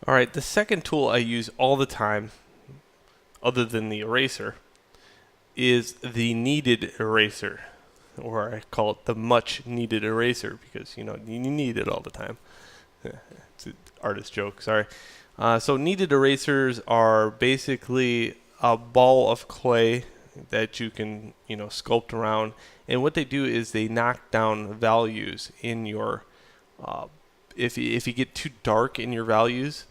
Alright, the second tool I use all the time, other than the eraser, is the Kneaded Eraser. Or I call it the much needed eraser because, you know, you need it all the time. It's an artist joke, sorry. So kneaded erasers are basically a ball of clay that you can, you know, sculpt around. And what they do is they knock down values in your, if you get too dark in your values,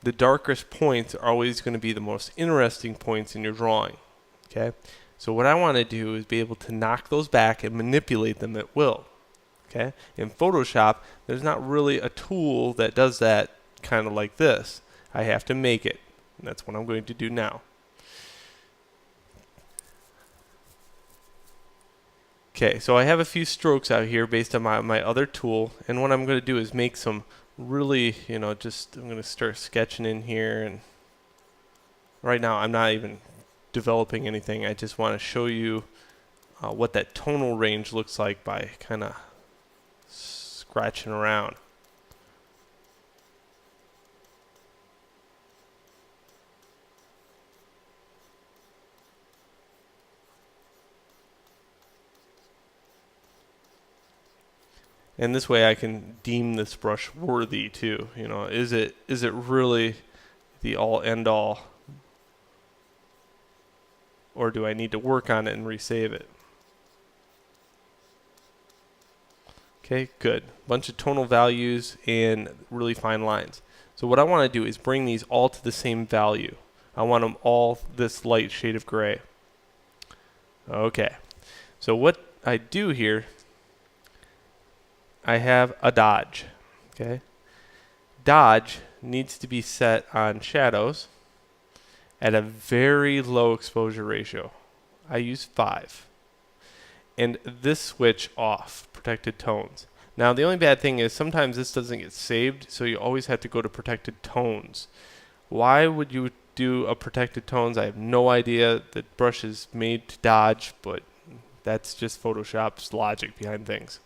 the darkest points are always going to be the most interesting points in your drawing. Okay? So what I want to do is be able to knock those back and manipulate them at will. Okay? In Photoshop, there's not really a tool that does that kind of like this. I have to make it. And that's what I'm going to do now. Okay, so I have a few strokes out here based on my other tool, and what I'm going to do is make some really, you know, just I'm going to start sketching in here, and right now I'm not even developing anything. I just want to show you what that tonal range looks like by kind of scratching around. And this way I can deem this brush worthy too. You know, is it really the all end all, or do I need to work on it and resave it? Okay, good. Bunch of tonal values and really fine lines. So what I want to do is bring these all to the same value. I want them all this light shade of gray. Okay, so what I do here, I have a dodge. Okay, dodge needs to be set on shadows at a very low exposure ratio. I use 5. And this switch off, protected tones. Now the only bad thing is sometimes this doesn't get saved, so you always have to go to protected tones. Why would you do a protected tones? I have no idea. The brush is made to dodge, but that's just Photoshop's logic behind things.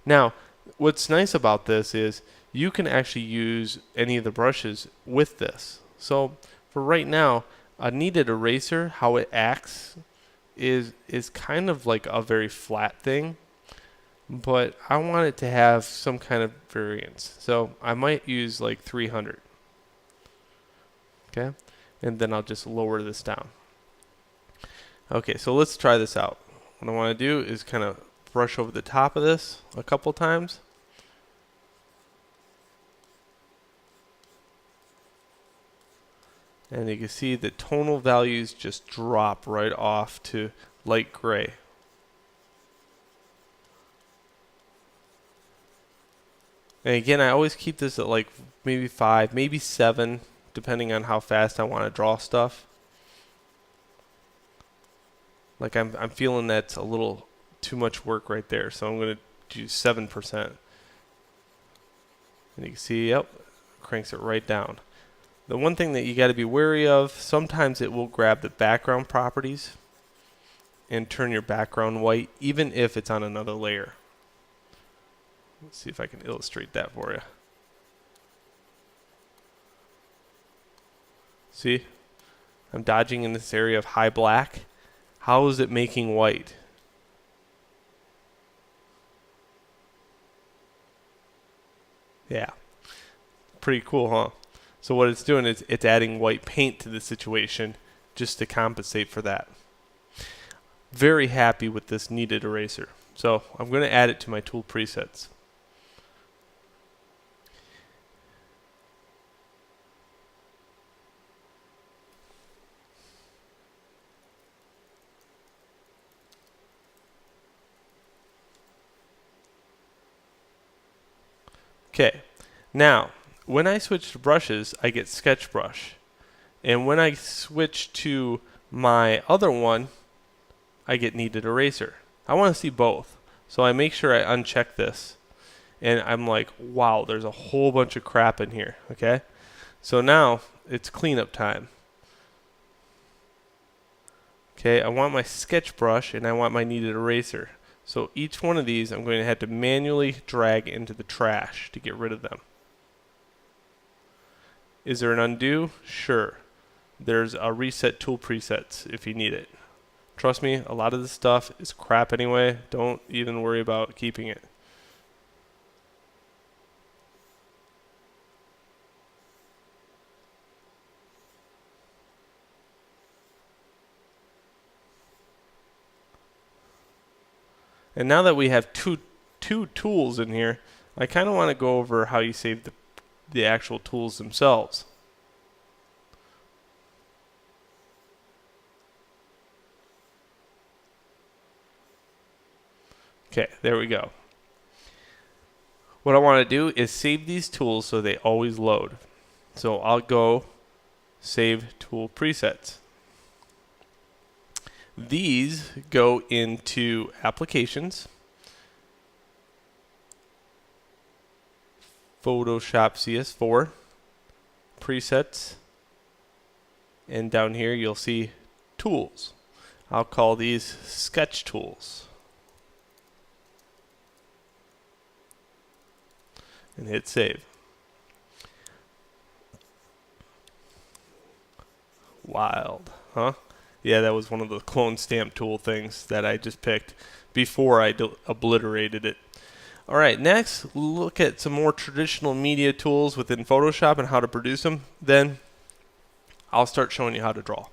Now, what's nice about this is you can actually use any of the brushes with this. So for right now, a kneaded eraser, how it acts is kind of like a very flat thing, but I want it to have some kind of variance. So I might use like 300. Okay, and then I'll just lower this down. Okay, so let's try this out. What I want to do is kind of brush over the top of this a couple times. And you can see the tonal values just drop right off to light gray. And again, I always keep this at like maybe 5, maybe 7, depending on how fast I want to draw stuff. Like I'm feeling that's a little too much work right there, so I'm going to do 7%. And you can see, yep, cranks it right down. The one thing that you got to be wary of, sometimes it will grab the background properties and turn your background white, even if it's on another layer. Let's see if I can illustrate that for you. See, I'm dodging in this area of high black. How is it making white? Yeah, pretty cool, huh? So what it's doing is it's adding white paint to the situation just to compensate for that. Very happy with this kneaded eraser. So I'm going to add it to my tool presets. Okay, now when I switch to brushes, I get sketch brush. And when I switch to my other one, I get kneaded eraser. I want to see both. So I make sure I uncheck this. And I'm like, wow, there's a whole bunch of crap in here. Okay, so now it's cleanup time. Okay, I want my sketch brush and I want my kneaded eraser. So each one of these I'm going to have to manually drag into the trash to get rid of them. Is there an undo? Sure. There's a reset tool presets if you need it. Trust me, a lot of this stuff is crap anyway. Don't even worry about keeping it. And now that we have two tools in here, I kind of want to go over how you save the actual tools themselves. Okay, there we go. What I want to do is save these tools so they always load. So I'll go Save Tool Presets. These go into Applications, Photoshop CS4, Presets, and down here you'll see Tools. I'll call these Sketch Tools. And hit Save. Wild, huh? Yeah, that was one of the clone stamp tool things that I just picked before I obliterated it. Alright, next, look at some more traditional media tools within Photoshop and how to produce them. Then I'll start showing you how to draw.